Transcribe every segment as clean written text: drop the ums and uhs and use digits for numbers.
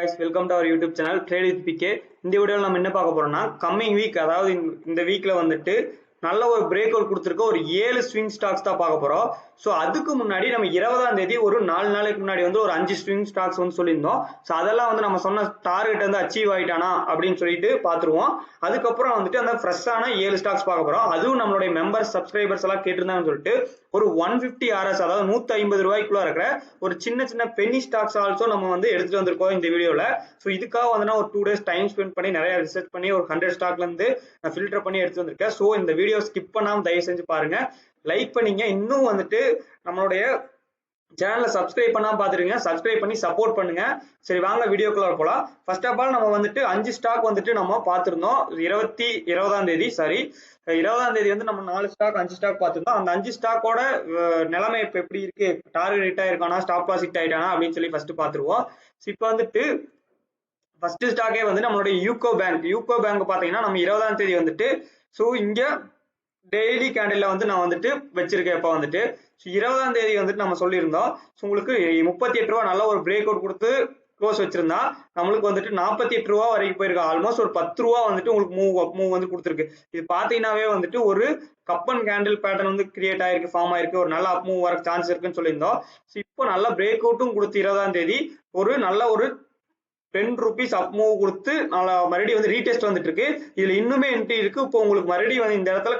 guys, welcome to our YouTube channel Trade with PK. இந்த வீடியோல நம்ம என்ன பார்க்க போறோம்னா கம்மிங் வீக் அதாவது இந்த வீக்ல வந்துட்டு நல்ல ஒரு பிரேக் அவுட் கொடுத்திருக்க ஒரு 7 ஸ்விங் ஸ்டாக்ஸ் தான் பார்க்க போறோம். சோ அதுக்கு முன்னாடி நம்ம 20ஆம் தேதி ஒரு 4 நாளைக்கு முன்னாடி வந்து ஒரு 5 ஸ்விங் ஸ்டாக்ஸ் வந்து சொல்லியிருந்தோம். சோ அதெல்லாம் வந்து நம்ம சொன்ன டார்கெட் வந்து அச்சீவ் ஆயிட்டானா அப்படின்னு சொல்லிட்டு பாத்துருவோம். அதுக்கப்புறம் வந்துட்டு அந்த ஃப்ரெஷ்ஷான 7 ஸ்டாக்ஸ் பார்க்க போறோம். அதுவும் நம்மளுடைய மெம்பர்ஸ் சப்ஸ்கிரைபர்ஸ் எல்லாம் கேட்டிருந்தாங்கன்னு சொல்லிட்டு ஒரு 150 RS அதாவது 150 ரூபாய்க்குள்ள இருக்கிற ஒரு சின்ன சின்ன பென்னி ஸ்டாக்ஸ் ஆல்சோ நம்ம வந்து எடுத்துட்டு வந்திருக்கோம் இந்த வீடியோல. சோ இதுக்காக வந்து ஒரு 2 days டைம் ஸ்பெண்ட் பண்ணி நிறைய ரிசர்ச் பண்ணி ஒரு 100 ஸ்டாக்ல இருந்து நான் ஃபில்டர் பண்ணி எடுத்து வந்திருக்கேன். சோ இந்த வீடியோ ஸ்கிப் பண்ணாம தயவு செஞ்சு பாருங்க, லைக் பண்ணீங்க. இன்னும் வந்துட்டு நம்மளுடைய சேனலை சப்ஸ்கிரைப் பண்ணாம பாத்துருங்க, சப்ஸ்கிரைப் பண்ணி சப்போர்ட் பண்ணுங்க. சரி வாங்க வீடியோக்குள்ள போலாம். ஃபர்ஸ்ட் ஆஃப் ஆல் நம்ம வந்துட்டு 5 ஸ்டாக் வந்துட்டு நம்ம பார்த்திருந்தோம் 20ஆம் தேதி. சாரி 20ஆம் தேதி வந்து நம்ம 4 ஸ்டாக் 5 ஸ்டாக் பார்த்திருந்தோம். அந்த 5 ஸ்டாக்கோட நிலைமை இப்ப எப்படி இருக்கு, டார்கெட் ஹிட் ஆயிருக்கானா, ஸ்டாப் லாஸ் ஹிட் ஆயிட்டானா அப்படின்னு சொல்லி ஃபர்ஸ்ட் பாத்துருவோம். இப்போ வந்துட்டு ஃபர்ஸ்ட் ஸ்டாக்கே வந்து நம்மளுடைய யூகோ பேங்க் பாத்தீங்கன்னா நம்ம 20ஆம் தேதி வந்துட்டு சோ இங்க டெய்லி கேண்டில்ல வந்து நான் வந்துட்டு வச்சிருக்கேன். இப்ப வந்துட்டு 20ஆம் தேதி வந்துட்டு நம்ம சொல்லியிருந்தோம் உங்களுக்கு 38 ரூபா நல்ல ஒரு பிரேக் அவுட் கொடுத்து க்ளோஸ் வச்சிருந்தா நம்மளுக்கு வந்துட்டு 48 ரூபா வரைக்கும் போயிருக்கு. ஆல்மோஸ்ட் ஒரு 10 ரூபா வந்துட்டு உங்களுக்கு மூவ் வந்து கொடுத்துருக்கு. இது பாத்தீங்கன்னாவே வந்துட்டு ஒரு கப் அண்ட் கேண்டில் பேட்டர்ன் வந்து கிரியேட் ஆயிருக்கு, ஃபார்ம் ஆயிருக்கு. ஒரு நல்ல அப் மூவ் வர சான்ஸ் இருக்குன்னு சொல்லியிருந்தோம். இப்போ நல்ல பிரேக் அவுட்டும் கொடுத்து 20ஆம் தேதி ஒரு நல்ல ஒரு 10 rupees அப் மூவ் கொடுத்து மறுபடியும் வந்து ரீடெஸ்ட் வந்துட்டு இருக்கு. இதுல இன்னுமே என்ட்ரி இருக்கு. இப்போ உங்களுக்கு மறுபடியும் வந்து இந்த இடத்துல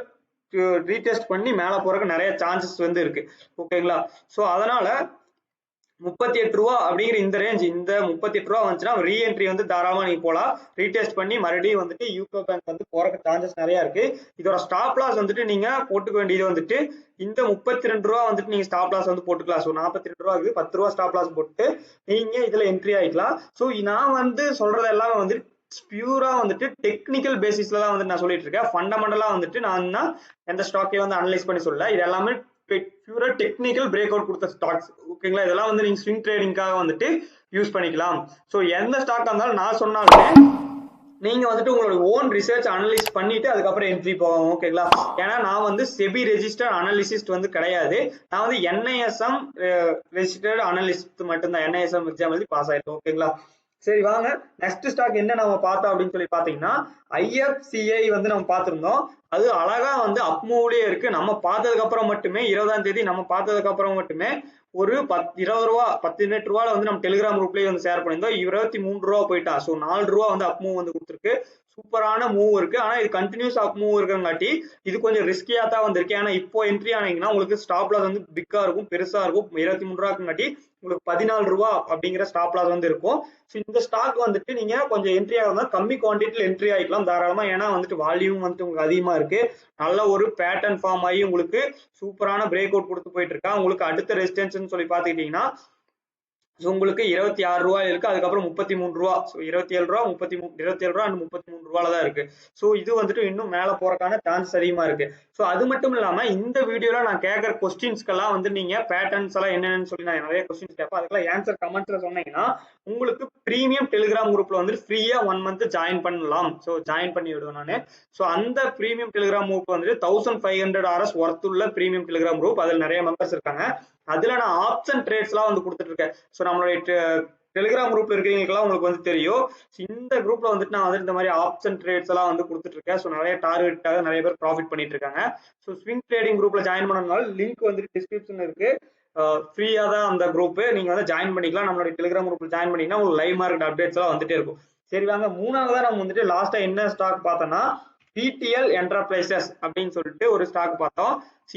ரீடெஸ்ட் பண்ணி மேல போறதுக்கு நிறைய சான்சஸ் வந்து இருக்கு. ஓகேங்களா? சோ அதனால 38 ரூபா அப்படிங்கிற இந்த ரேஞ்ச், இந்த 38 ரூபா வந்துச்சுன்னா ரீஎன்ட்ரி வந்து தாராளமா நீங்க போலாம். ரீடெஸ்ட் பண்ணி மறுபடியும் வந்துட்டு யூகோ பேங்க் வந்து போறதுக்கு சான்சஸ் நிறைய இருக்கு. இதோட ஸ்டாப் லாஸ் வந்துட்டு நீங்க போட்டுக்க வேண்டியது வந்துட்டு இந்த 32 ரூபா வந்துட்டு நீங்க ஸ்டாப் லாஸ் வந்து போட்டுக்கலாம். சோ 42 ரூபா இருக்கு, 10 ரூபா ஸ்டாப் லாஸ் போட்டு நீங்க இதுல என்ட்ரி ஆயிக்கலாம். சோ நான் வந்து சொல்றது எல்லாமே வந்து பியூரா வந்துட்டு டெக்னிக்கல் பேசிஸ்ல தான் வந்து நான் சொல்லிட்டு இருக்கேன். ஃபண்டமெண்டலா வந்துட்டு நான் எந்த ஸ்டாக்கை வந்து அனலைஸ் பண்ணி சொல்லல. இது எல்லாமே பியூரா டெக்னிக்கல் பிரேக் அவுட் கொடுத்த ஸ்டாக்ஸ். ஓகேங்களா? இதெல்லாம் வந்து நீங்க ஸ்விங் ட்ரேடிங்காக வந்துட்டு யூஸ் பண்ணிக்கலாம். சோ எந்த ஸ்டாக் இருந்தாலும் நான் சொன்னாலுமே நீங்க வந்துட்டு உங்களோட ஓன் ரிசர்ச் அனலைஸ் பண்ணிட்டு அதுக்கப்புறம் என்ட்ரி போகும். ஓகேங்களா? ஏன்னா நான் வந்து செபி ரெஜிஸ்டர்ட் அனலிசிஸ்ட் வந்து கிடையாது. நான் வந்து என்ஐஎஸ்எம் ரெஜிஸ்டர்ட் அனலிஸ்ட் மட்டும்தான். என்ஐஎஸ்எம் எக்ஸாம் எழுதி பாஸ் ஆயிருக்கேன். ஓகேங்களா? சரி வாங்க நெக்ஸ்ட் ஸ்டாக் என்ன நம்ம பார்த்தோம் அப்படின்னு சொல்லி பாத்தீங்கன்னா ஐஎஃப்சிஐ வந்து நம்ம பார்த்திருந்தோம். அது அழகா வந்து அப் மூவ்லயே இருக்கு. நம்ம பார்த்ததுக்கு அப்புறம் மட்டுமே 20ஆம் தேதி நம்ம பார்த்ததுக்கு அப்புறம் மட்டுமே ஒரு 20 ரூபா 18 ரூபால வந்து நம்ம டெலிகிராம் குரூப்லயே வந்து ஷேர் பண்ணியிருந்தோம். 23 ரூபா போயிட்டா. சோ 4 ரூபா வந்து அப் மூவ் வந்து கொடுத்துருக்கு. சூப்பரான மூவ் இருக்கு. ஆனா இது கண்டினியூஸ் அப் மூவ் இருக்கங்காட்டி இது கொஞ்சம் ரிஸ்கியா தான் வந்திருக்கு. ஏன்னா இப்போ என்ட்ரி ஆனீங்கன்னா உங்களுக்கு ஸ்டாப் லாஸ் வந்து பிக்கா இருக்கும், பெருசா இருக்கும். 23 ரூபாய்க்குங்காட்டி உங்களுக்கு 14 ரூபா அப்படிங்கிற ஸ்டாப் லாஸ் வந்து இருக்கும். இந்த ஸ்டாக் வந்துட்டு நீங்க கொஞ்சம் என்ட்ரி ஆகுனா கம்மி குவான்டிட்டில என்ட்ரி ஆகிக்கலாம் தாராளமா. ஏன்னா வந்துட்டு வால்யூம் வந்துட்டு உங்களுக்கு அதிகமா இருக்கு. நல்ல ஒரு பேட்டர்ன் ஃபார்ம் ஆகி உங்களுக்கு சூப்பரான பிரேக் அவுட் கொடுத்து போயிட்டு இருக்கா. உங்களுக்கு அடுத்த ரெசிஸ்டன்ஸ் சொல்லி பாத்துக்கிட்டீங்கன்னா உங்களுக்கு 26 ரூபாய் இருக்கு. அதுக்கப்புறம் 33 ரூபா. 27 ரூபா 27 ரூபா அண்ட் 33 ரூபால தான் இருக்கு. சோ இது வந்துட்டு இன்னும் மேல போறதுக்கான சான்ஸ் அதிகமா இருக்கு. சோ அது மட்டும் இல்லாம இந்த வீடியோல நான் கேட்கற கொஸ்டின்ஸ்க்கெல்லாம் வந்து நீங்க பேட்டர்ன்ஸ் எல்லாம் என்னன்னு சொல்லி நான் நிறைய கொஸ்டின்ஸ் கேட்பேன். அதுக்கெல்லாம் ஆன்சர் கமெண்ட்ஸ்ல சொன்னீங்கன்னா உங்களுக்கு பிரீமியம் டெலிகிராம் குரூப்ல வந்து ஃப்ரீயா 1 month ஜாயின் பண்ணலாம். சோ ஜாயின் பண்ணி விடுவேன் நானு. சோ அந்த பிரீமியம் டெலிகிராம் குரூப் வந்து 1500 RS ஒர்த் உள்ள பிரீமியம் டெலிகிராம் குரூப். அதுல நிறைய மெம்பர்ஸ் இருக்காங்க. அதுல நான் ஆப்ஷன் ட்ரேட்ஸ் எல்லாம் வந்து கொடுத்துட்டு இருக்கேன். சோ நம்மளுடைய டெலிகிராம் குரூப்ல இருக்கிறவங்களுக்குலாம் உங்களுக்கு வந்து தெரியும். இந்த குரூப்ல வந்துட்டு நான் வந்து இந்த மாதிரி ஆப்ஷன் ட்ரேட்ஸ் எல்லாம் வந்து கொடுத்துட்டு இருக்கேன். சோ நிறைய டார்கெட்டாக நிறைய பேர் ப்ராஃபிட் பண்ணிட்டு இருக்காங்க. சோ ஸ்விங் ட்ரேடிங் குரூப்ல ஜாயின் பண்ணனால லிங்க் வந்துட்டு டிஸ்கிரிப்ஷன்ல இருக்கு. ஃப்ரீயா தான் அந்த குரூப், நீங்க வந்து ஜாயின் பண்ணிக்கலாம். நம்மளுடைய டெலிகிராம் குரூப்ல ஜாயின் பண்ணீங்கன்னா உங்களுக்கு லைவ் மார்க்கெட் அப்டேட்ஸ் எல்லாம் வந்துட்டே இருக்கும். சரி வாங்க மூணாவதா நம்ம வந்துட்டு லாஸ்டா என்ன ஸ்டாக் பார்த்தோம்னா பிடிஎல் என்டர்பிரைசஸ் அப்படின்னு சொல்லிட்டு ஒரு ஸ்டாக் பார்த்தோம்.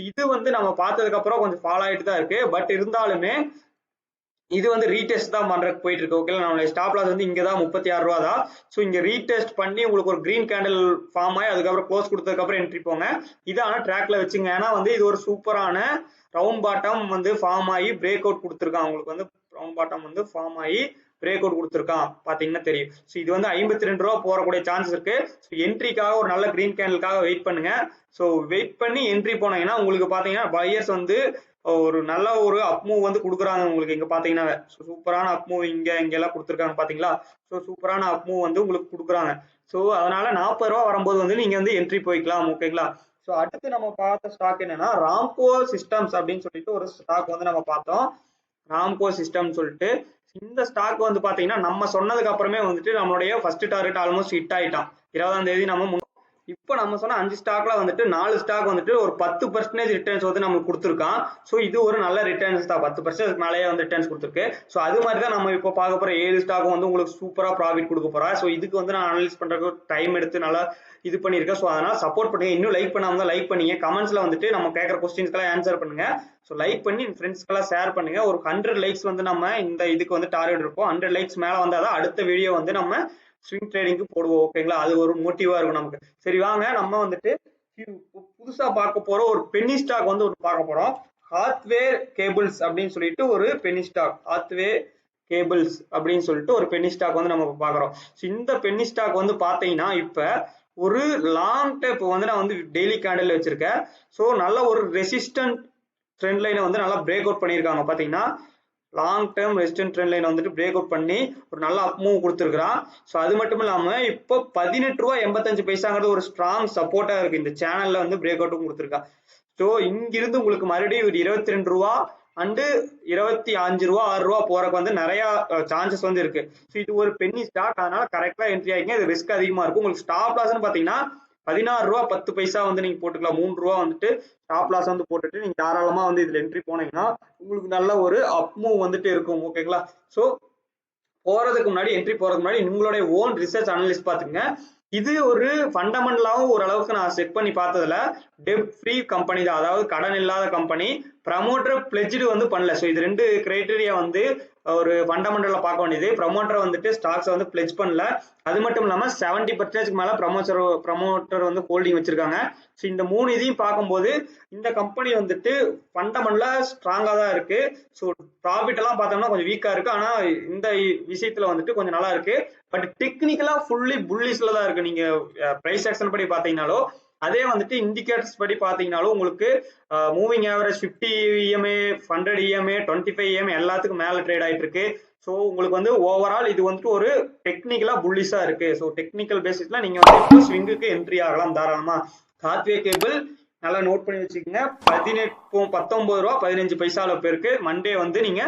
இது வந்து நம்ம பார்த்ததுக்கு அப்புறம் கொஞ்சம் ஃபாலோ ஆயிட்டு தான் இருக்கு. பட் இருந்தாலுமே இது வந்து ரீடெஸ்ட் தான் பண்றதுக்கு போயிட்டு இருக்கு. ஓகே, நம்மளுடைய ஸ்டாப் லாஸ் வந்து இங்க தான் 36 ரூபா தான். சோ இங்க ரீடெஸ்ட் பண்ணி உங்களுக்கு ஒரு கிரீன் கேண்டில் ஃபார்ம் ஆகி அதுக்கப்புறம் க்ளோஸ் கொடுத்ததுக்கு அப்புறம் என்ட்ரி போங்க. இதான ட்ராக்ல வச்சுங்க. ஏன்னா வந்து இது ஒரு சூப்பரான ரவுண்ட் பாட்டம் வந்து ஃபார்ம் ஆகி பிரேக் அவுட் கொடுத்துருக்கான். உங்களுக்கு வந்து ரவுண்ட் பாட்டம் வந்து ஃபார்ம் ஆகி பிரேக் அவுட் கொடுத்துருக்கான் பாத்தீங்கன்னா தெரியும். சோ இது வந்து 52 ரூபா போறக்கூடிய சான்ஸ் இருக்கு. சோ என்ட்ரிக்காக ஒரு நல்ல கிரீன் கேண்டிலுக்காக வெயிட் பண்ணுங்க. சோ வெயிட் பண்ணி என்ட்ரி போனீங்கன்னா உங்களுக்கு பாத்தீங்கன்னா பையர்ஸ் வந்து ஒரு நல்ல ஒரு அப் மூவ் வந்து கொடுக்குறாங்க. உங்களுக்கு இங்க பாத்தீங்கன்னா சூப்பரான அப் மூவ் இங்க எல்லாம் கொடுத்துருக்காங்க பாத்தீங்களா? சோ சூப்பரான அப் மூவ் வந்து உங்களுக்கு கொடுக்குறாங்க. சோ அதனால 40 ரூபா வரும்போது வந்து நீங்க வந்து என்ட்ரி போய்க்கலாம். ஓகேங்களா? சோ அடுத்து நம்ம பார்த்த ஸ்டாக் என்னன்னா ராம்கோ சிஸ்டம்ஸ் அப்படின்னு சொல்லிட்டு ஒரு ஸ்டாக் வந்து நம்ம பார்த்தோம். ராம்கோ சிஸ்டம் சொல்லிட்டு இந்த ஸ்டாக் வந்து பாத்தீங்கன்னா நம்ம சொன்னதுக்கு அப்புறமே வந்துட்டு நம்மளுடைய ஃபர்ஸ்ட் டார்கெட் ஆல்மோஸ்ட் ஹிட் ஆயிட்டான். 20ஆம் தேதி நம்ம இப்போ நம்ம சொன்ன 5 ஸ்டாக்ல வந்துட்டு 4 ஸ்டாக் வந்துட்டு ஒரு 10% ரிட்டர்ன்ஸ் வந்து நமக்கு கொடுத்துருக்கான். ஸோ இது ஒரு நல்ல ரிட்டர்ன்ஸ் தான். 10% மேலேயே வந்து ரிட்டர்ன்ஸ் கொடுத்துருக்கு. ஸோ அது மாதிரி தான் நம்ம இப்போ பார்க்க போற 7 ஸ்டாக் வந்து உங்களுக்கு சூப்பரா ப்ராஃபிட் கொடுக்க போறா. ஸோ இதுக்கு வந்து நான் அனலைஸ் பண்றதுக்கு டைம் எடுத்து நல்லா இது பண்ணியிருக்கேன். ஸோ அதனால சப்போர்ட் பண்ணுங்க. இன்னும் லைக் பண்ணாம தான் லைக் பண்ணீங்க. கமெண்ட்ஸ்ல வந்துட்டு நம்ம கேட்கற கொஸ்டின்ஸ்க்கெல்லாம் ஆன்சர் பண்ணுங்க. ஸோ லைக் பண்ணி ஃப்ரெண்ட்ஸ்க்கெல்லாம் ஷேர் பண்ணுங்க. ஒரு 100 லைக்ஸ் வந்து நம்ம இந்த இதுக்கு வந்து டார்கெட் இருப்போம். 100 லைக்ஸ் மேல வந்தாதான் அடுத்த வீடியோ வந்து நம்ம ஸ்விங் ட்ரேடிங்க்கு போடுவோம். ஓகேங்களா, அது ஒரு மோட்டிவா இருக்கும் நமக்கு. சரி வாங்க நம்ம வந்துட்டு புதுசா பார்க்க போற ஒரு பென்னி ஸ்டாக் வந்து ஒரு பார்க்க போறோம். ஹாத்வே கேபிள்ஸ் அப்படின்னு சொல்லிட்டு ஒரு பென்னி ஸ்டாக். ஹாத்வே கேபிள்ஸ் அப்படின்னு சொல்லிட்டு ஒரு பென்னி ஸ்டாக் வந்து நம்ம பாக்குறோம். இந்த பென்னி ஸ்டாக் வந்து பாத்தீங்கன்னா இப்ப ஒரு லாங் டைப் வந்து நான் வந்து டெய்லி கேண்டில் வச்சிருக்கேன். ஸோ நல்ல ஒரு ரெசிஸ்டன்ட் ட்ரெண்ட் லைனை வந்து நல்லா பிரேக் அவுட் பண்ணியிருக்காங்க. பாத்தீங்கன்னா long term resistant trend line வந்துட்டு பிரேக் அவுட் பண்ணி ஒரு நல்ல அப் மூவ் கொடுத்துருக்கான். ஸோ அது மட்டும் இல்லாம இப்போ 18 ரூபா 85 பைசாங்கிறது ஒரு ஸ்ட்ராங் சப்போர்ட்டா இருக்கு. இந்த சேனல்ல வந்து பிரேக் அவுட்டும் கொடுத்துருக்கான். ஸோ இங்கிருந்து உங்களுக்கு மறுபடியும் ஒரு 22 ரூபா அண்டு 25 ரூபா 6 ரூபா போறதுக்கு வந்து நிறைய சான்சஸ் வந்து இருக்கு. ஸோ இது ஒரு பென்னி ஸ்டாக், அதனால கரெக்டா என்ட்ரி ஆகிங்க. இது ரிஸ்க் அதிகமா இருக்கும். உங்களுக்கு ஸ்டாப் லாஸ்ன்னு பாத்தீங்கன்னா 16 ரூபா 10 பைசா வந்து நீங்க போட்டுக்கலாம். 3 ரூபா வந்துட்டு ஸ்டாப் லாஸ் வந்து போட்டுட்டு நீங்க தாராளமா வந்து இதுல என்ட்ரி போனீங்கன்னா உங்களுக்கு நல்ல ஒரு அப் மூவ் வந்துட்டு இருக்கும். ஓகேங்களா, ஸோ போறதுக்கு முன்னாடி என்ட்ரி போறதுக்கு முன்னாடி உங்களுடைய ஓன் ரிசர்ச் அனலிஸ்ட் பாத்துங்க. இது ஒரு ஃபண்டமெண்டலாவும் ஓரளவுக்கு நான் செக் பண்ணி பார்த்ததுல டெப் ஃப்ரீ கம்பெனி தான், அதாவது கடன் இல்லாத கம்பெனி. ப்ரமோட்டர் பிளெஜ்டு வந்து பண்ணல. ஸோ இது 2 கிரைட்டீரியா வந்து ஒரு ஃபண்டமெண்டல்ல பார்க்க வேண்டியது. ப்ரமோட்டர் வந்துட்டு ஸ்டாக்ஸ் வந்து பிளெஜ் பண்ணல. அது மட்டும் இல்லாம 70% மேல ப்ரமோட்டர் வந்து ஹோல்டிங் வச்சிருக்காங்க. ஸோ இந்த 3 இதையும் பார்க்கும்போது இந்த கம்பெனி வந்துட்டு ஃபண்டமெண்டலா ஸ்ட்ராங்கா தான் இருக்கு. ஸோ ப்ராஃபிட் எல்லாம் பார்த்தோம்னா கொஞ்சம் வீக்கா இருக்கு. ஆனா இந்த விஷயத்துல வந்துட்டு கொஞ்சம் நல்லா இருக்கு. பட் டெக்னிக்கலா ஃபுல்லி புல்லிஷ்ல தான் இருக்கு. நீங்க பிரைஸ் ஆக்ஷன் படி பாத்தீங்கன்னாலோ, அதே வந்துட்டு இண்டிகேட்டர்ஸ் படி பாத்தீங்கன்னாலும் உங்களுக்கு moving average 50 EMA 100 EMA 25 EMA எல்லாத்துக்கும் மேல ட்ரேட் ஆயிட்டு இருக்கு. ஸோ உங்களுக்கு வந்து ஓவரால் இது வந்துட்டு ஒரு டெக்னிக்கலா புல்லிஷா இருக்கு. ஸோ டெக்னிக்கல் பேசிஸ்ல நீங்க வந்து இப்போ ஸ்விங்குக்கு என்ட்ரி ஆகலாம் தாராளமா. ஹாத்வே கேபிள் நல்லா நோட் பண்ணி வச்சுக்கோங்க. 19 ரூபா 15 பைசால பேருக்கு மண்டே வந்து நீங்க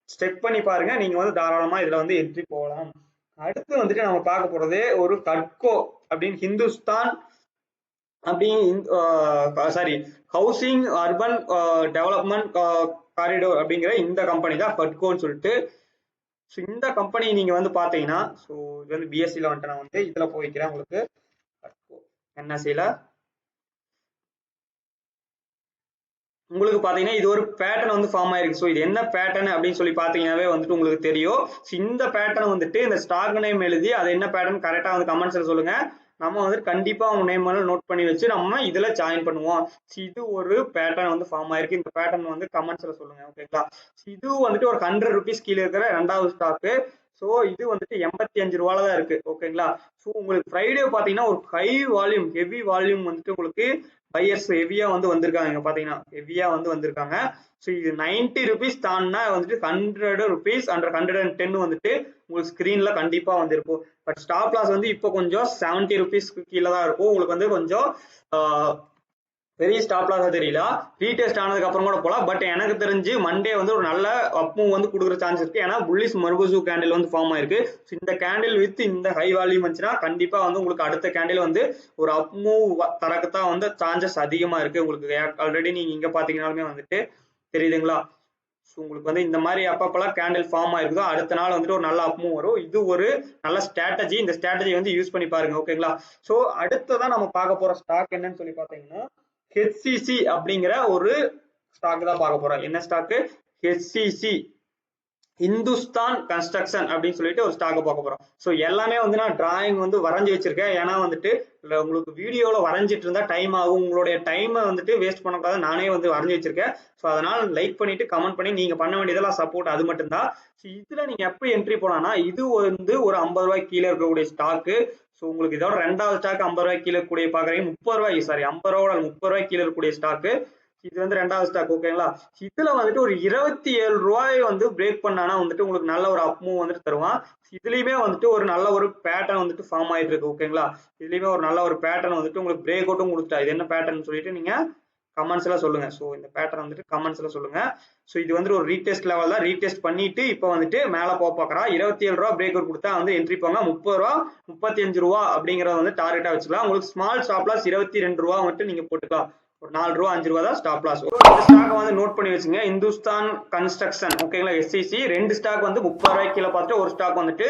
செக் பண்ணி பாருங்க. நீங்க வந்து தாராளமா இதுல வந்து என்ட்ரி போகலாம். அடுத்து வந்துட்டு நம்ம பார்க்க போறது ஒரு கட்கோ அப்படின்னு ஹிந்துஸ்தான் அப்படின்னு sorry housing urban development corridor அப்படிங்கிற இந்த கம்பெனி தான் கட்கோன்னு சொல்லிட்டு. ஸோ இந்த கம்பெனி நீங்க வந்து பாத்தீங்கன்னா, ஸோ இது வந்து பிஎஸ்சியில் வந்துட்டு நான் வந்து இதுல போய்க்கிறேன். உங்களுக்கு கட்கோ என்எஸ்சியில உங்களுக்கு பாத்தீங்கன்னா இது ஒரு பேட்டர்ன் வந்து ஃபார்ம் ஆயிருக்கு. ஸோ இது என்ன பேட்டர்ன் அப்படின்னு சொல்லி பாத்தீங்கன்னாவே வந்துட்டு உங்களுக்கு தெரியும். இந்த பேட்டர்ன் வந்துட்டு இந்த ஸ்டாக் நேம் எழுதி அது என்ன பேட்டர்ன் கரெக்டா வந்து கமெண்ட்ஸ்ல சொல்லுங்க. நம்ம வந்து கண்டிப்பா உங்க நேம் நோட் பண்ணி வச்சு நம்ம இதுல ஜாயின் பண்ணுவோம். இது ஒரு பேட்டர்ன் வந்து ஃபார்ம் ஆயிருக்கு. இந்த பேட்டர்ன் வந்து கமெண்ட்ஸ்ல சொல்லுங்க. ஓகேங்களா, இது வந்துட்டு ஒரு 100 rupees கீழே இருக்கிற 2வது ஸ்டாக்கு. ஸோ இது வந்துட்டு 85 ரூபால தான் இருக்கு. ஓகேங்களா, ஸோ உங்களுக்கு ஃப்ரைடே பாத்தீங்கன்னா ஒரு ஹை வால்யூம் ஹெவி வால்யூம் வந்துட்டு உங்களுக்கு பையர்ஸ் ஹெவியா வந்து வந்திருக்காங்க. பாத்தீங்கன்னா ஹெவியா வந்து வந்திருக்காங்க. ஸோ இது 90 rupees தான்னா வந்துட்டு 100 rupees அண்டர் 110 வந்துட்டு உங்களுக்கு ஸ்கிரீன்ல கண்டிப்பா வந்திருக்கும். பட் ஸ்டாப் லாஸ் வந்து இப்போ கொஞ்சம் 70 rupees கீழே தான் இருக்கும். உங்களுக்கு வந்து கொஞ்சம் பெரிய ஸ்டாப் லாஸா தெரியல. ரீடெஸ்ட் ஆனதுக்கு அப்புறம் கூட போலாம். பட் எனக்கு தெரிஞ்சு மண்டே வந்து ஒரு நல்ல அப் மூவ் வந்து கொடுக்குற சான்ஸ் இருக்கு. ஏன்னா புல்லிஷ் மர்கூசு கேண்டில் வந்து ஃபார்ம் ஆயிருக்கு. இந்த கேண்டில் வித் இந்த ஹை வால்யூம் வந்துச்சுன்னா கண்டிப்பா வந்து உங்களுக்கு அடுத்த கேண்டில் வந்து ஒரு அப் மூவ் தரக்குத்தான் வந்து சான்சஸ் அதிகமா இருக்கு. உங்களுக்கு ஆல்ரெடி நீங்க இங்க பாத்தீங்கன்னாலுமே வந்துட்டு தெரியுதுங்களா. உங்களுக்கு வந்து இந்த மாதிரி அப்பப்பெல்லாம் கேண்டில் ஃபார்ம் ஆயிருக்குதோ அடுத்த நாள் வந்துட்டு ஒரு நல்ல அப் மூவ் வரும். இது ஒரு நல்ல ஸ்ட்ராட்டஜி. இந்த ஸ்ட்ராட்டஜி வந்து யூஸ் பண்ணி பாருங்க. ஓகேங்களா, ஸோ அடுத்ததான் நம்ம பார்க்க போற ஸ்டாக் என்னன்னு சொல்லி பாத்தீங்கன்னா HCC அப்படிங்கிற ஒரு ஸ்டாக் தான் பார்க்க போறோம். என்ன ஸ்டாக்? HCC இந்துஸ்தான் கன்ஸ்ட்ரக்ஷன் அப்படின்னு சொல்லிட்டு ஒரு ஸ்டாக் பார்க்க போறோம். ஸோ எல்லாமே வந்து நான் டிராயிங் வந்து வரைஞ்சி வச்சிருக்கேன். ஏன்னா வந்துட்டு உங்களுக்கு வீடியோல வரைஞ்சிட்டு இருந்தா டைம் ஆகும். உங்களுடைய டைமை வந்துட்டு வேஸ்ட் பண்ணக்கூடாது. நானே வந்து வரைஞ்சி வச்சிருக்கேன். ஸோ அதனால லைக் பண்ணிட்டு கமெண்ட் பண்ணி நீங்க பண்ண வேண்டியதெல்லாம் சப்போர்ட் அது மட்டும் தான். இதுல நீங்க எப்படி என்ட்ரி போனா இது வந்து ஒரு 50 ரூபாய்க்கு கீழே இருக்கக்கூடிய ஸ்டாக்கு. ஸோ உங்களுக்கு இதோட 2வது ஸ்டாக் 50 ரூபாய்க்கு கீழே இருக்கக்கூடிய பாக்குறீங்க. 30 ரூபாய்க்கு சாரி 50 ரூபாய் 30 ரூபாய்க்கு கீழே இருக்கக்கூடிய ஸ்டாக்கு. இது வந்து 2வது ஸ்டாக். ஓகேங்களா, இதுல வந்துட்டு ஒரு 27 ரூபாய் வந்து பிரேக் பண்ணானா வந்துட்டு உங்களுக்கு நல்ல ஒரு அப் மூவ் வந்துட்டு தருவான். இதுலயுமே வந்துட்டு ஒரு நல்ல ஒரு பேட்டர்ன் வந்துட்டு ஃபார்ம் ஆயிட்டு இருக்கு. ஓகேங்களா, இதுலயுமே ஒரு நல்ல ஒரு பேட்டர்ன் வந்துட்டு உங்களுக்கு பிரேக் அவுட்டும் கொடுத்தா இது என்ன பேட்டர்ன் சொல்லிட்டு நீங்க கமெண்ட்ஸ்ல சொல்லுங்க. ஸோ இந்த பேட்டர்ன் வந்துட்டு கமெண்ட்ஸ்ல சொல்லுங்க. ஸோ இது வந்து ஒரு ரீடெஸ்ட் லெவல் தான். ரீடெஸ்ட் பண்ணிட்டு இப்போ வந்துட்டு மேலே போக பார்க்குறா. 27 ரூபா பிரேக் அவுட் கொடுத்தா வந்து என்ட்ரி போங்க. 30 ரூபா 35 ரூபா அப்படிங்கிறத வந்து டார்கெட்டா வச்சுக்கலாம். உங்களுக்கு ஸ்மால் ஸ்டாப் லாஸ் 22 ரூபா வந்துட்டு நீங்க போட்டுக்கலாம். ஒரு 4 ரூபா 5 ரூபா தான் ஸ்டாப் லாஸ். இந்த ஸ்டாக் வந்து நோட் பண்ணி வச்சுங்க. இந்துஸ்தான் கன்ஸ்ட்ரக்ஷன் ஓகேங்களா, எஸ்சிசி. 2 ஸ்டாக் வந்து 30 ரூபாய்க்கு கீழே பார்த்துட்டு ஒரு ஸ்டாக் வந்துட்டு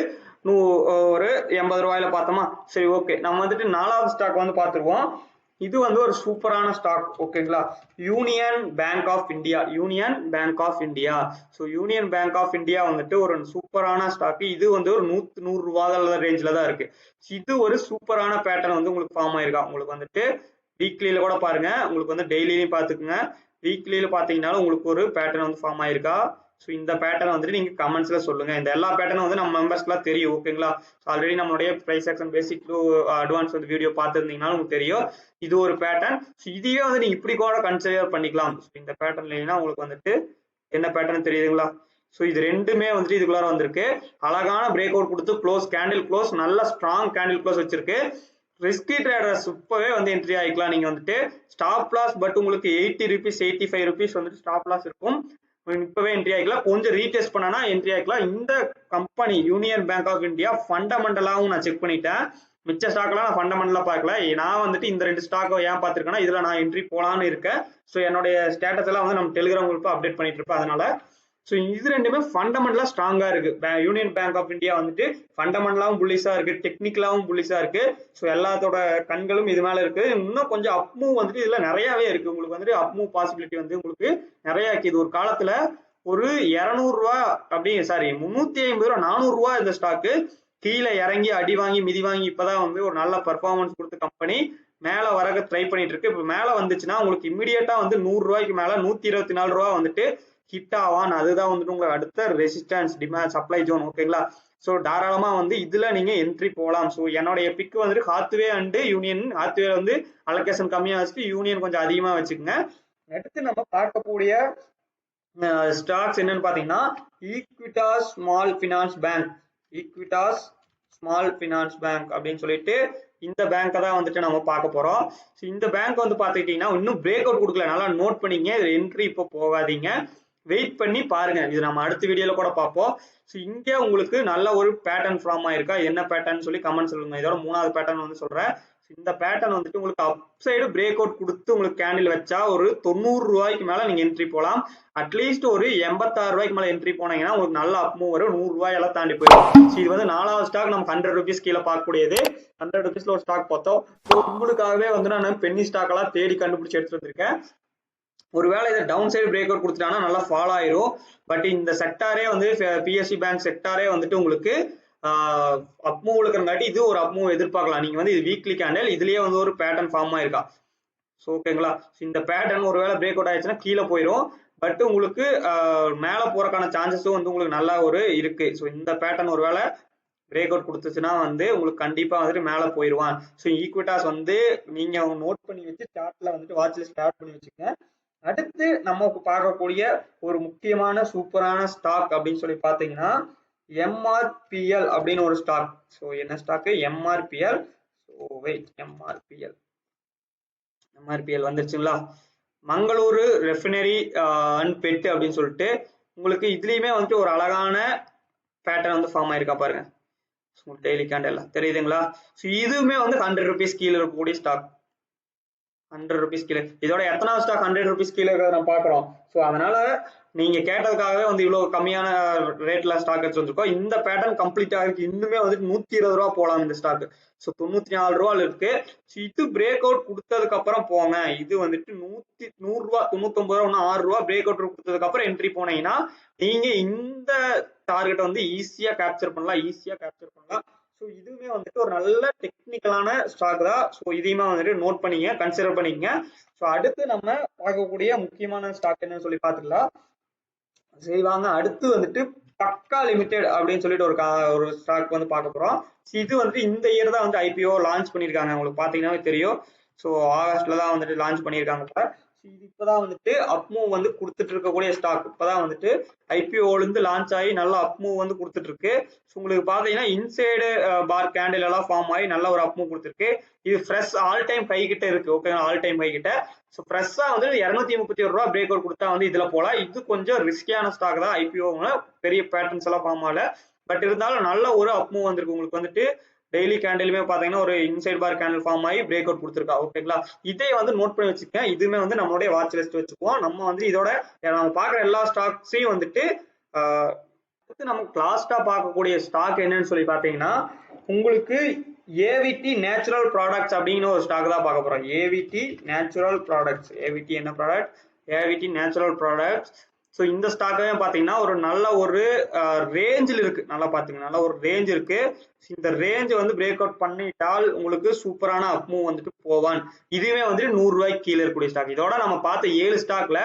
ஒரு 80 ரூபாயில பார்த்தோமா. சரி ஓகே, நம்ம வந்துட்டு 4வது ஸ்டாக் வந்து பார்த்துருவோம். இது வந்து ஒரு சூப்பரான ஸ்டாக் ஓகேங்களா, Union bank of India. Union bank of India. So Union bank of India வந்துட்டு ஒரு சூப்பரான ஸ்டாக். இது வந்து ஒரு 100 ரூபாய் ரேஞ்சில தான் இருக்கு. இது ஒரு சூப்பரான பேட்டர்ன் வந்து உங்களுக்கு ஃபார்ம் ஆயிருக்கா. உங்களுக்கு வந்துட்டு வீக்லியில கூட பாருங்க, உங்களுக்கு வந்து டெய்லியும் பார்த்துக்குங்க. வீக்லியில பார்த்தீங்கன்னாலும் உங்களுக்கு ஒரு பேட்டர்ன் வந்து ஃபார்ம் ஆயிருக்கா. ஸோ இந்த பேட்டர்ன் வந்துட்டு நீங்க கமெண்ட்ஸ்ல சொல்லுங்க. இந்த எல்லா பேட்டர்னும் வந்து நம்ம மெம்பர்ஸ்க்குலாம் தெரியும் ஓகேங்களா. ஆல்ரெடி நம்மளுடைய price action basic to advance வந்து வீடியோ பார்த்துருந்தீங்கன்னாலும் உங்களுக்கு தெரியும். இது ஒரு பேட்டர்ன். ஸோ இதையே வந்து நீங்க இப்படி கூட கன்சிடர் பண்ணிக்கலாம். இந்த பேட்டர்ன் இல்லைன்னா உங்களுக்கு வந்துட்டு என்ன பேட்டர்ன் தெரியுதுங்களா. ஸோ இது ரெண்டுமே வந்துட்டு இதுக்குள்ளார வந்திருக்கு. அழகான பிரேக் அவுட் கொடுத்து க்ளோஸ், கேண்டில் க்ளோஸ், நல்ல ஸ்ட்ராங் கேண்டில் க்ளோஸ் வச்சிருக்கு. ரிஸ்கி ட்ரேடர்ஸ் இப்பவே வந்து என்ட்ரி ஆகிக்கலாம். நீங்க வந்துட்டு ஸ்டாப் லாஸ் பட் உங்களுக்கு 80 ருபீஸ் 85 ருபீஸ் வந்துட்டு ஸ்டாப் லாஸ் இருக்கும். இப்பவே என்ட்ரி ஆகிக்கலாம். கொஞ்சம் ரீடெஸ்ட் பண்ணனா என்ட்ரி ஆகிக்கலாம். இந்த company union bank of India ஃபண்டமெண்டலாவும் நான் செக் பண்ணிட்டேன். மிச்ச ஸ்டாக்லாம் நான் ஃபண்டமெண்டலா பார்க்கல. நான் வந்துட்டு இந்த 2 ஸ்டாக் ஏன் பார்த்திருக்கேன்னா இதுல நான் என்ட்ரி போலான்னு இருக்கேன். ஸோ என்னுடைய ஸ்டேட்டஸ் எல்லாம் வந்து நம்ம டெலிகிராம் குரூப் அப்டேட் பண்ணிட்டு இருப்பேன். அதனால ஸோ இது ரெண்டுமே ஃபண்டமெண்டலா ஸ்ட்ராங்கா இருக்கு. யூனியன் பேங்க் ஆஃப் இந்தியா வந்துட்டு ஃபண்டமெண்டலாவும் புல்லிஷா இருக்கு, டெக்னிக்கலாவும் புல்லிஷா இருக்கு. ஸோ எல்லாத்தோட கண்களும் இது மேல இருக்கு. இன்னும் கொஞ்சம் அப் மூவ் வந்துட்டு இதுல நிறையவே இருக்கு. உங்களுக்கு வந்துட்டு அப் மூவ் பாசிபிலிட்டி வந்து உங்களுக்கு நிறைய இருக்கு. இது ஒரு காலத்துல ஒரு 200 ரூபா அப்படி சாரி 350 ரூபா 400 ரூபா இந்த ஸ்டாக்கு கீழே இறங்கி அடி வாங்கி மிதி வாங்கி இப்பதான் வந்து ஒரு நல்ல பர்ஃபார்மன்ஸ் கொடுத்த கம்பெனி மேல வரக ட்ரை பண்ணிட்டு இருக்கு. இப்ப மேல வந்துச்சுன்னா உங்களுக்கு இமிடியேட்டா வந்து 100 ரூபாய்க்கு மேல 124 ரூபா வந்துட்டு ஹிட் ஆவான். அதுதான் வந்துட்டு உங்களுக்கு அடுத்த ரெசிஸ்டன்ஸ் டிமாண்ட் சப்ளை ஜோன் ஓகேங்களா. ஸோ தாராளமா வந்து இதுல நீங்க என்ட்ரி போகலாம். ஸோ என்னுடைய பிக் வந்துட்டு ஹாத்வே அண்ட் யூனியன். ஹாத்வே வந்து அலோகேஷன் கம்மியா வச்சுட்டு யூனியன் கொஞ்சம் அதிகமா வச்சுக்கோங்க. அடுத்து நம்ம பார்க்கக்கூடிய ஸ்டாக்ஸ் என்னன்னு பாத்தீங்கன்னா Equitas small finance bank. Equitas small finance bank அப்படின்னு சொல்லிட்டு இந்த பேங்கை தான் வந்துட்டு நம்ம பார்க்க போறோம். இந்த பேங்க் வந்து பாத்துக்கிட்டீங்கன்னா இன்னும் பிரேக் அவுட் கொடுக்கல. நல்லா நோட் பண்ணிங்க. இதுல என்ட்ரி இப்போ போகாதீங்க, வெயிட் பண்ணி பாருங்க. இது நம்ம அடுத்த வீடியோல கூட பார்ப்போம். ஸோ இங்கே உங்களுக்கு நல்ல ஒரு பேட்டர்ன் ஃபார்ம் ஆயிருக்கா. என்ன பேட்டர்ன் சொல்லி கமெண்ட் சொல்லுங்க. இதோட 3வது பேட்டர்ன் வந்து சொல்றேன். இந்த பேட்டர்ன் வந்துட்டு உங்களுக்கு அப் சைடு பிரேக் அவுட் கொடுத்து உங்களுக்கு கேண்டில் வச்சா ஒரு 90 ரூபாய்க்கு மேல நீங்க என்ட்ரி போகலாம். அட்லீஸ்ட் ஒரு 86 ரூபாய்க்கு மேல என்ட்ரி போனீங்கன்னா உங்களுக்கு நல்ல அப் மூவ் வரும். 100 ரூபாய் எல்லாம் தாண்டி போயிடும். இது வந்து 4வது ஸ்டாக் நமக்கு 100 ருபீஸ் கீழே பார்க்கக்கூடியது. 100 ருபீஸ்ல ஒரு ஸ்டாக் பார்த்தோம். உங்களுக்காகவே வந்து நான் பென்னி ஸ்டாக் எல்லாம் தேடி கண்டுபிடிச்சு எடுத்துட்டு வந்திருக்கேன். ஒருவேளை இதை டவுன் சைடு பிரேக் அவுட் கொடுத்துட்டாங்கன்னா நல்லா ஃபாலோ ஆயிரும். பட் இந்த செக்டாரே வந்து பிஎஸ்சி பேங்க் செக்டாரே வந்துட்டு உங்களுக்கு அப் மூவ் இருக்கிறங்காட்டி இது ஒரு அப் மூவ் எதிர்பார்க்கலாம். நீங்க வந்து இது வீக்லி கேண்டில் இதுலயே வந்து ஒரு பேட்டர்ன் ஃபார்ம் ஆயிருக்கா. ஸோ ஓகேங்களா. இந்த பேட்டர்ன் ஒருவேளை பிரேக் அவுட் ஆயிடுச்சுன்னா கீழே போயிடும். பட் உங்களுக்கு மேல போறதுக்கான சான்சஸும் வந்து உங்களுக்கு நல்லா ஒரு இருக்கு. ஸோ இந்த பேட்டர்ன் ஒருவேளை பிரேக் அவுட் கொடுத்துச்சுன்னா வந்து உங்களுக்கு கண்டிப்பா வந்துட்டு மேல போயிடுவான். ஸோ ஈக்விட்டாஸ் வந்து நீங்க நோட் பண்ணி வச்சு சார்ட்ல வந்துட்டு வாட்ச் லிஸ்ட் ஆட் பண்ணி வச்சுக்கோங்க. அடுத்து நம்ம பார்க்கக்கூடிய ஒரு முக்கியமான சூப்பரான ஸ்டாக் அப்படின்னு சொல்லி பாத்தீங்கன்னா எம்ஆர்பிஎல் அப்படின்னு ஒரு ஸ்டாக். ஸோ என்ன stock? MRPL. So wait, MRPL வந்துருச்சுங்களா. மங்களூரு ரெஃபினரி அண்ட் பெட் அப்படின்னு சொல்லிட்டு உங்களுக்கு இதுலயுமே வந்துட்டு ஒரு அழகான பேட்டர்ன் வந்து ஃபார்ம் ஆயிருக்கா பாருங்க. டெய்லி கேண்டில் தெரியுதுங்களா. ஸோ இதுவுமே வந்து 100 ருபீஸ் கீழே இருக்கக்கூடிய ஸ்டாக். 100 ருபீஸ் கீழே. இதோட எத்தனாவது ஸ்டாக் 100 ருபீஸ் கீழே இருக்கிறத நம்ம பாக்குறோம். ஸோ அதனால நீங்க கேட்டதுக்காகவே வந்து இவ்வளவு கம்மியான ரேட்ல ஸ்டாக் எடுத்து வந்திருக்கோம். இந்த பேட்டர்ன் கம்ப்ளீட்டா இருக்கு. இன்னுமே வந்துட்டு 120 ரூபா போலாம் இந்த ஸ்டாக். ஸோ 94 ரூபால இருக்கு. இது பிரேக் அவுட் கொடுத்ததுக்கு அப்புறம் போங்க. இது வந்துட்டு 100 ரூபா 99 ரூபா 6 ரூபா பிரேக் அவுட் கொடுத்ததுக்கு அப்புறம் என்ட்ரி போனீங்கன்னா நீங்க இந்த டார்கெட் வந்து ஈஸியா கேப்சர் பண்ணலாம். ஸோ இதுவுமே வந்துட்டு ஒரு நல்ல டெக்னிக்கலான ஸ்டாக் தான். ஸோ இதையுமே வந்துட்டு நோட் பண்ணிங்க, கன்சிடர் பண்ணிங்க. ஸோ அடுத்து நம்ம பார்க்கக்கூடிய முக்கியமான ஸ்டாக் என்னன்னு சொல்லி பார்த்துக்கலாம். சரி வாங்க, அடுத்து வந்துட்டு பக்கா லிமிடெட் அப்படின்னு சொல்லிட்டு ஒரு ஸ்டாக் வந்து பார்க்க போறோம். இது வந்துட்டு இந்த இயர் தான் வந்து ஐபிஓ லான்ச் பண்ணியிருக்காங்க. உங்களுக்கு பார்த்தீங்கன்னா தெரியும். ஸோ ஆகஸ்ட்ல தான் வந்துட்டு லான்ச் பண்ணியிருக்காங்க. இது இப்பதான் வந்துட்டு அப் மூவ் வந்து கொடுத்துட்டு இருக்கக்கூடிய ஸ்டாக். இப்பதான் வந்துட்டு ஐபிஓல இருந்து லான்ச் ஆகி நல்ல அப் மூவ் வந்து கொடுத்துட்டு இருக்கு. உங்களுக்கு பாத்தீங்கன்னா இன்சைடு பார் கேண்டில் எல்லாம் ஃபார்ம் ஆகி நல்ல ஒரு அப் மூவ் கொடுத்துருக்கு. இது ஃப்ரெஷ் ஆல் டைம் ஹை கிட்ட இருக்கு. ஓகே, ஆல் டைம் ஹை கிட்ட. ஸோ ஃப்ரெஷ்ஷா வந்து 231 ரூபா பிரேக் அவுட் கொடுத்தா வந்து இதுல போலாம். இது கொஞ்சம் ரிஸ்கியான ஸ்டாக் தான். ஐபிஓ பெரிய பேட்டர்ன்ஸ் எல்லாம் ஃபார்ம் ஆகல. பட் இருந்தாலும் நல்ல ஒரு அப் மூவ் வந்திருக்கு. உங்களுக்கு வந்துட்டு டெய்லி கேண்டிலுமே பாத்தீங்கன்னா ஒரு இன்சைட் பார் கேண்டில் ஃபார்ம் ஆகி பிரேக் அவுட் கொடுத்துருக்கா. ஓகேங்களா, இதே வந்து நோட் பண்ணி வச்சுக்கேன். இதுவுமே வந்து நம்மளுடைய வாட்ச் லிஸ்ட் வச்சுக்குவோம். நம்ம வந்து இதோட நம்ம பாக்குற எல்லா ஸ்டாக்ஸையும் வந்துட்டு நம்ம லாஸ்டா பார்க்கக்கூடிய ஸ்டாக் என்னன்னு சொல்லி பாத்தீங்கன்னா உங்களுக்கு ஏவிடி நேச்சுரல் ப்ராடக்ட்ஸ் அப்படிங்கிற ஒரு ஸ்டாக் தான் பார்க்க போறோம். AVT natural products. ஏவிடி என்ன product? AVT natural products. So இந்த ஸ்டாக்கே பார்த்தீங்கன்னா ஒரு நல்ல ஒரு ரேஞ்சில் இருக்கு. நல்லா பாத்துங்க, நல்ல ஒரு ரேஞ்ச் இருக்கு. இந்த ரேஞ்ச் வந்து பிரேக் அவுட் பண்ணிட்டால் உங்களுக்கு சூப்பரான அப் மூவ் வந்துட்டு போவான். இதுவே வந்துட்டு 100 ரூபாய்க்கு கீழே இருக்கக்கூடிய ஸ்டாக். இதோட நம்ம பார்த்த 7 ஸ்டாக்ல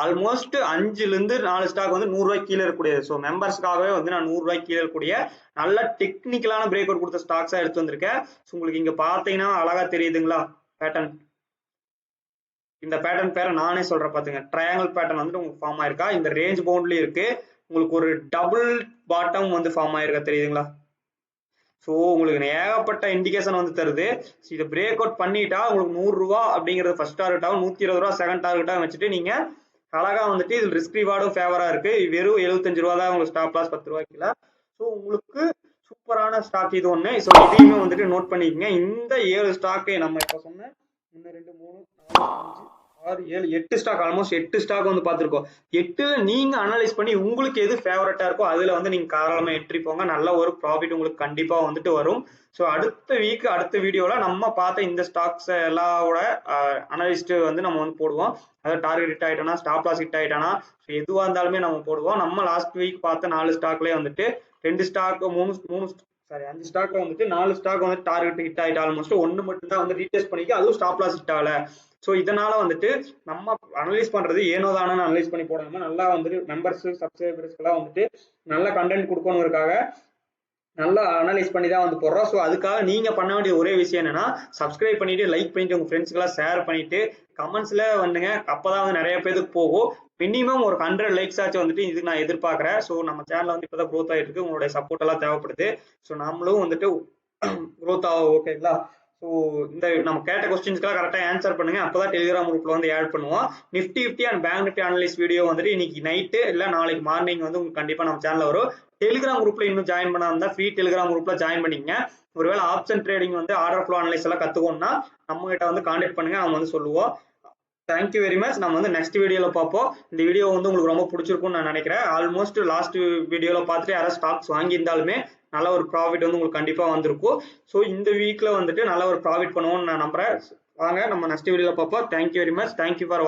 ஆல்மோஸ்ட் 5ல இருந்து 4 ஸ்டாக் வந்து 100 ரூபாய்க்கு கீழே இருக்கக்கூடியது. ஸோ மெம்பர்ஸ்க்காகவே வந்து நான் 100 ரூபாய்க்கு கீழே இருக்கக்கூடிய நல்ல டெக்னிக்கலான பிரேக் அவுட் கொடுத்த ஸ்டாக்ஸா எடுத்து வந்திருக்கேன். ஸோ உங்களுக்கு இங்க பாத்தீங்கன்னா அழகா தெரியுதுங்களா பேட்டர்ன். இந்த பேட்டர்ன் பேரை நானே சொல்றேன் பாத்துங்க. ட்ரையாங்கிள் பேட்டர்ன் வந்து உங்களுக்கு ஃபார்ம் ஆயிருக்கா. இந்த ரேஞ்ச் பவுண்ட்லயும் இருக்கு. உங்களுக்கு ஒரு டபுள் பாட்டம் வந்து ஃபார்ம் ஆயிருக்கா, தெரியுதுங்களா? ஸோ உங்களுக்கு ஏகப்பட்ட இண்டிகேஷன் வந்து தருது. இதை பிரேக் அவுட் பண்ணிட்டா உங்களுக்கு 100 ரூபா அப்படிங்கிறது ஃபர்ஸ்ட் டார்கெட்டாகவும் 120 ரூபா செகண்ட் டார்கெட்டாகவும் வச்சுட்டு நீங்க அழகா வந்துட்டு இது ரிஸ்க் ரிவார்டும் ஃபேவரா இருக்கு. வெறும் 75 ரூபா தான் உங்களுக்கு ஸ்டாப் லாஸ் 10 ரூபாய்க்குல. ஸோ உங்களுக்கு சூப்பரான ஸ்டாக் இது ஒண்ணு. ஸோ இதையுமே வந்துட்டு நோட் பண்ணிக்கங்க. இந்த 7 ஸ்டாக்கு நம்ம இப்ப சொன்ன 1 2 3 4 5 6 7 8 ஸ்டாக், ஆல்மோஸ்ட் 8 ஸ்டாக் வந்து பார்த்திருக்கோம். 8ல நீங்க அனலைஸ் பண்ணி உங்களுக்கு எது ஃபேவரட்டா இருக்கோ அதுல வந்து நீங்க தாராளமா என்ட்ரி போங்க. நல்ல ஒரு ப்ராஃபிட் உங்களுக்கு கண்டிப்பா வந்துட்டு வரும். ஸோ அடுத்த வீக் அடுத்த வீடியோல நம்ம பார்த்த இந்த ஸ்டாக்ஸ் எல்லாவோட அனலிஸ்ட் வந்து நம்ம வந்து போடுவோம். அதாவது டார்கெட் ஹிட் ஆயிட்டானா, ஸ்டாப் லாஸ் ஹிட் ஆயிட்டானா, எதுவா இருந்தாலுமே நம்ம போடுவோம். நம்ம லாஸ்ட் வீக் பார்த்த 4 ஸ்டாக்லயே வந்துட்டு 2 ஸ்டாக் 5 ஸ்டாக்ல வந்துட்டு 4 ஸ்டாக் வந்து டார்கெட் ஹிட் ஆயிட்டு ஆல்மோஸ்ட் 1 மட்டும் தான் வந்து ரீடெஸ்ட் பண்ணிக்க, அதுவும் ஸ்டாப் லாஸ் ஹிட் ஆகல. ஸோ இதனால வந்துட்டு நம்ம அனலைஸ் பண்றது ஏனோ தானே அனலைஸ் பண்ணி போடாம நல்லா வந்துட்டு மெம்பர்ஸ் சப்ஸ்கிரைபர்ஸ்க்கெல்லாம் வந்துட்டு நல்ல கண்டென்ட் கொடுக்கணுங்கிறதுக்காக நல்லா அனலைஸ் பண்ணி தான் வந்து போடுறோம். ஸோ அதுக்காக நீங்க பண்ண வேண்டிய ஒரே விஷயம் என்னன்னா சப்ஸ்கிரைப் பண்ணிட்டு லைக் பண்ணிட்டு உங்க ஃப்ரெண்ட்ஸ்க்கெல்லாம் ஷேர் பண்ணிட்டு கமெண்ட்ஸ்ல வந்துங்க. அப்பதான் வந்து நிறைய பேருக்கு போகும். மினிமம் ஒரு 100 லைக்ஸ் ஆச்சு வந்துட்டு இதுக்கு நான் எதிர்பார்க்கறேன். ஸோ நம்ம சேனல் வந்து இப்பதான் க்ரோத் ஆகிட்டு இருக்கு. உங்களுடைய சப்போர்ட் எல்லாம் தேவைப்படுது. ஸோ நம்மளும் வந்துட்டு க்ரோத் ஆகும். ஓகேங்களா? ஸோ இந்த நம்ம கேட்ட கொஸ்டின்ஸ்க்கெல்லாம் கரெக்டாக ஆன்சர் பண்ணுங்க. அப்பதான் டெலிகிராம் குரூப்ல வந்து ஆட் பண்ணுவோம். Nifty 50 and bank Nifty analyse video வந்துட்டு இன்னைக்கு நைட்டு இல்ல நாளைக்கு மார்னிங் வந்து உங்களுக்கு கண்டிப்பா நம்ம சேனல்ல வரும். டெலிகிராம் குரூப்ல இன்னும் ஜாயின் பண்ணா இருந்தா ஃப்ரீ டெலிகிராம் குரூப்ல ஜாயின் பண்ணிக்கங்க. ஒருவேளை ஆப்ஷன் ட்ரேடிங் வந்து ஆர்டர் ஃப்ளோ அனலைஸ் எல்லாம் கத்துக்கணும்னா நம்ம கிட்ட வந்து கான்டாக்ட் பண்ணுங்க, நம்ம வந்து சொல்லுவோம். Thank you very much. நம்ம வந்து நெக்ஸ்ட் வீடியோல பார்ப்போம். இந்த வீடியோ வந்து உங்களுக்கு ரொம்ப பிடிச்சிருக்கும்னு நான் நினைக்கிறேன். ஆல்மோஸ்ட் லாஸ்ட் வீடியோல பார்த்துட்டு யாராவது ஸ்டாக்ஸ் வாங்கியிருந்தாலுமே நல்ல ஒரு ப்ராஃபிட் வந்து உங்களுக்கு கண்டிப்பா வந்திருக்கும். ஸோ இந்த வீக்ல வந்துட்டு நல்ல ஒரு ப்ராஃபிட் பண்ணுவோம்னு நான் நம்புறேன். வாங்க நம்ம நெக்ஸ்ட் வீடியோல பார்ப்போம். Thank you very much. Thank you for வாட்சிங்.